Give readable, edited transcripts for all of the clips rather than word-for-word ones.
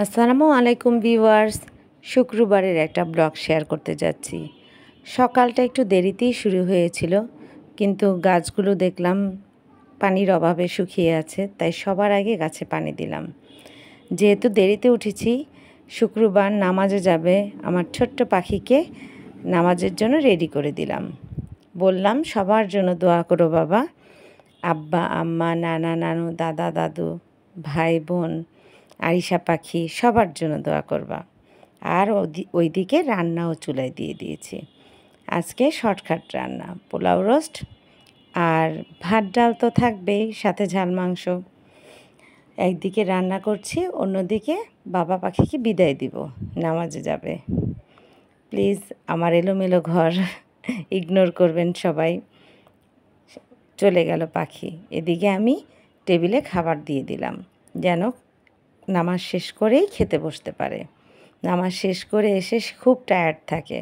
আসসালামু আলাইকুম ভিউয়ার্স। শুক্রবারের একটা ব্লগ শেয়ার করতে যাচ্ছি। সকালটা একটু দেরিতেই শুরু হয়েছিল, কিন্তু গাছগুলো দেখলাম পানির অভাবে শুকিয়ে আছে, তাই সবার আগে গাছে পানি দিলাম। যেহেতু দেরিতে উঠেছি, শুক্রবার নামাজে যাবে, আমার ছোট্ট পাখিকে নামাজের জন্য রেডি করে দিলাম। বললাম সবার জন্য দোয়া করো বাবা, আব্বা আম্মা, নানা নানু, দাদা দাদু, ভাই বোন, আরিশা পাখি, সবার জন্য দোয়া করবা। আর ওইদিকে রান্নাও চুলায় দিয়ে দিয়েছি। আজকে শর্টকাট রান্না, পোলাও রোস্ট আর ভাত ডাল তো থাকবেই, সাথে ঝাল মাংস। একদিকে রান্না করছি, অন্যদিকে বাবা পাখিকে বিদায় দিব, নামাজে যাবে। প্লিজ আমার এলোমেলো ঘর ইগনোর করবেন সবাই। চলে গেল পাখি। এদিকে আমি টেবিলে খাবার দিয়ে দিলাম, যেন নামাজ শেষ করেই খেতে বসতে পারে। নামাজ শেষ করে এসে খুব টায়ার্ড থাকে।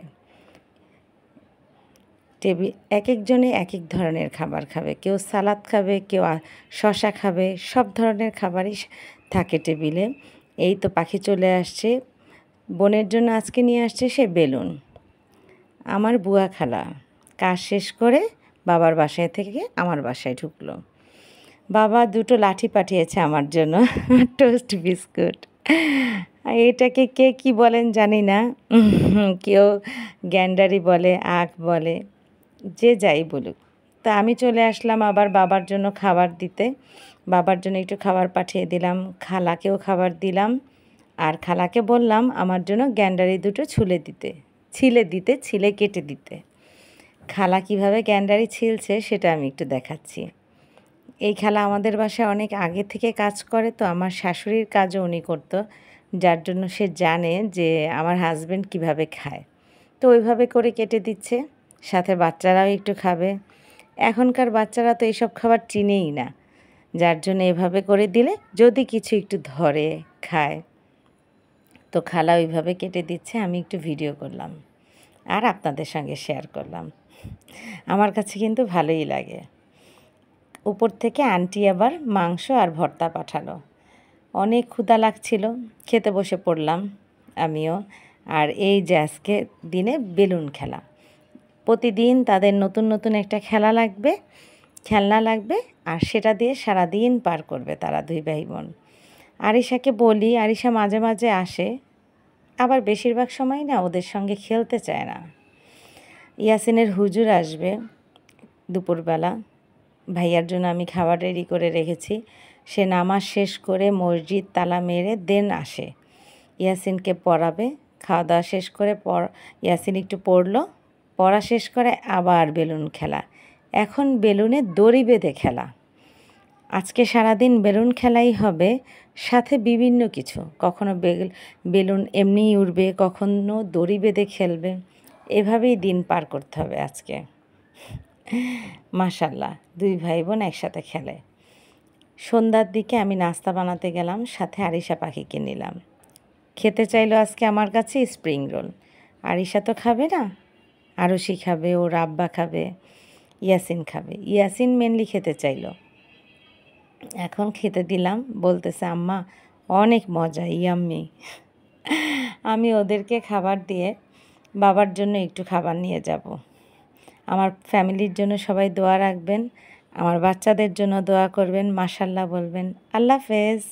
এক একজনে এক এক ধরনের খাবার খাবে, কেউ সালাদ খাবে, কেউ শশা খাবে, সব ধরনের খাবারই থাকে টেবিলে। এই তো পাখি চলে আসছে। বোনের জন্য আজকে নিয়ে আসছে সে বেলুন। আমার বুয়া খালা কাজ শেষ করে বাবার বাসায় থেকে আমার বাসায় ঢুকলো। বাবা দুটো লাঠি পাঠিয়েছে আমার জন্য, টোস্ট বিস্কুট। এটাকে কে কি বলেন জানি না, কেউ গ্যান্ডারি বলে, আখ বলে, যে যাই বলুক। তা আমি চলে আসলাম আবার বাবার জন্য খাবার দিতে। বাবার জন্য একটু খাবার পাঠিয়ে দিলাম, খালাকেও খাবার দিলাম। আর খালাকে বললাম আমার জন্য গ্যান্ডারি দুটো ছিলে কেটে দিতে। খালা কিভাবে গ্যান্ডারি ছিলছে সেটা আমি একটু দেখাচ্ছি। এই খালা আমাদের বাসায় অনেক আগে থেকে কাজ করে, তো আমার শাশুড়ির কাজও উনি করতো, যার জন্য সে জানে যে আমার হাজব্যান্ড কিভাবে খায়। তো ওইভাবে করে কেটে দিচ্ছে, সাথে বাচ্চারাও একটু খাবে। এখনকার বাচ্চারা তো এইসব খাবার চিনেই না, যার জন্য এভাবে করে দিলে যদি কিছু একটু ধরে খায়। তো খালা ওইভাবে কেটে দিচ্ছে, আমি একটু ভিডিও করলাম আর আপনাদের সঙ্গে শেয়ার করলাম। আমার কাছে কিন্তু ভালোই লাগে। উপর থেকে আন্টি আবার মাংস আর ভর্তা পাঠালো। অনেক ক্ষুধা লাগছিল, খেতে বসে পড়লাম আমিও। আর এই যে আজকে দিনে বেলুন খেলা, প্রতিদিন তাদের নতুন নতুন একটা খেলনা লাগবে, আর সেটা দিয়ে সারাদিন পার করবে তারা দুই ভাই বোন। আরিশাকে বলি, আরিশা মাঝে মাঝে আসে, আবার বেশিরভাগ সময় না ওদের সঙ্গে খেলতে চায় না। ইয়াসিনের হুজুর আসবে দুপুরবেলা, ভাইয়ার জন্য আমি খাবার রেডি করে রেখেছি। সে নামাজ শেষ করে মসজিদ তালা মেরে দেন আসে, ইয়াসিনকে পড়াবে। খাওয়া দাওয়া শেষ করে ইয়াসিন একটু পড়লো, পড়া শেষ করে আবার বেলুন খেলা। এখন বেলুনে দড়ি বেঁধে খেলা। আজকে সারাদিন বেলুন খেলাই হবে, সাথে বিভিন্ন কিছু। কখনো বেলুন এমনিই উড়বে, কখনো দড়ি বেঁধে খেলবে। এভাবেই দিন পার করতে হবে আজকে। মাশাল্লাহ, দুই ভাই বোন একসাথে খেলে। সন্ধ্যার দিকে আমি নাস্তা বানাতে গেলাম, সাথে আরিশা পাখিকে নিলাম। খেতে চাইলো আজকে আমার কাছে স্প্রিং রোল। আরিশা তো খাবে না, আরশি খাবে, ওর আব্বা খাবে, ইয়াসিন খাবে। ইয়াসিন মেনলি খেতে চাইলো। এখন খেতে দিলাম, বলতেছে আম্মা অনেক মজা, ইয়াম্মি। আমি ওদেরকে খাবার দিয়ে বাবার জন্য একটু খাবার নিয়ে যাব। আমার ফ্যামিলির জন্য সবাই দোয়া রাখবেন, আমার বাচ্চাদের জন্য দোয়া করবেন, মাশাল্লাহ বলবেন। আল্লাহ হাফেজ।